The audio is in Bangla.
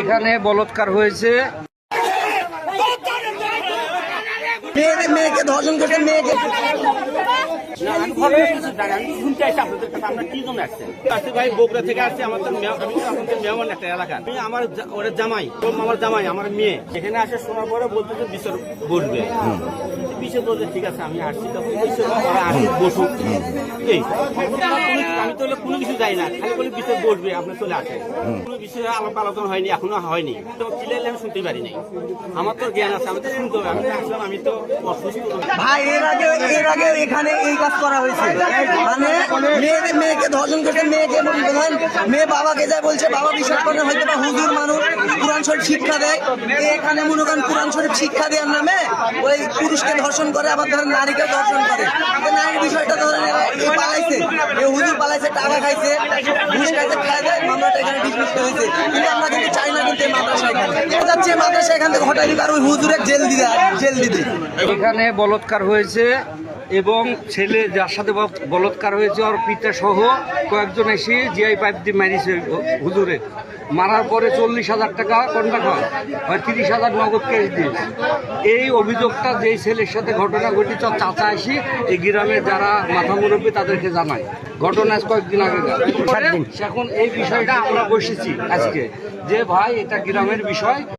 এখানে বলৎকার হয়েছে, মেয়েকে ধর্ষণ করছে, মেয়েকে ভাই বগুড়া থেকে আসছে। আমার তো মেহমান একটা এলাকা, আমার ওরা জামাই, আমার জামাই, আমার মেয়ে এখানে আসে শোনার পরে বলতেছে বিচার বসবে। বিচার বলতে ঠিক আছে আমি আসছি, তখন আসি বসুক। এই আমি তো কোনো কিছু যাই না, খালি বলে বিচার বসবে, আপনার চলে আসে। কোনো বিষয়ে আলাপ আলোচনা হয়নি, এখনো হয়নি। তো চিলাইলে আমি শুনতে পারি নাই। আমার তো জ্ঞান আছে, আমি তো শুনতে হবে। আমি আসলাম, আমি তো অসুস্থ। ভাই এর আগে এখানে এই কাজ করা হয়েছে, মানে মেয়েকে ধর্ষণ করছে, মেয়েকে প্রধান মেয়ে বাবাকে যায় বলছে, বাবা বিশ্বাস করে হয়তো বা হুজুর মানুষ কোরআন শরীফ শিক্ষা দেয়, এখানে মনে করেন কোরআন শরীফ শিক্ষা দেওয়ার নামে ওই পুরুষকে ধর্ষণ করে, আবার ধরেন নারীকে ধর্ষণ করে। নারীর বিষয়টা ধরেন পালাইছে, হুজুর পালাইছে, টাকা খাইছে, ঘুষ খাইছে, খাই দেয়, মামলাটা এখানে ডিসমিস হয়েছে। কিন্তু আমরা কিন্তু চাই না কিন্তু এই মাদ্রাসা এখানে যাচ্ছে, মাদ্রাসা এখান থেকে হটাই দিবে আর ওই হুজুরের জেল দিতে। এখানে বলৎকার হয়েছে এবং ছেলে যার সাথে বলৎকার হয়েছে ওর পিতা সহ কয়েকজন এসে জিআই পাইপ দিয়ে মারিছে হুজুরে। মারার পরে 40,000 টাকা কন্ট্যাক্ট হয়, 30,000 নগদ ক্যাশ দিয়েছে। এই অভিযোগটা যেই ছেলের সাথে ঘটনা ঘটেছে চাচা এসে এই গ্রামের যারা মাথা মুরব্বী তাদেরকে জানায়। ঘটনা কয়েকদিন আগে। এখন এই বিষয়টা আমরা বসেছি আজকে যে ভাই এটা গ্রামের বিষয়।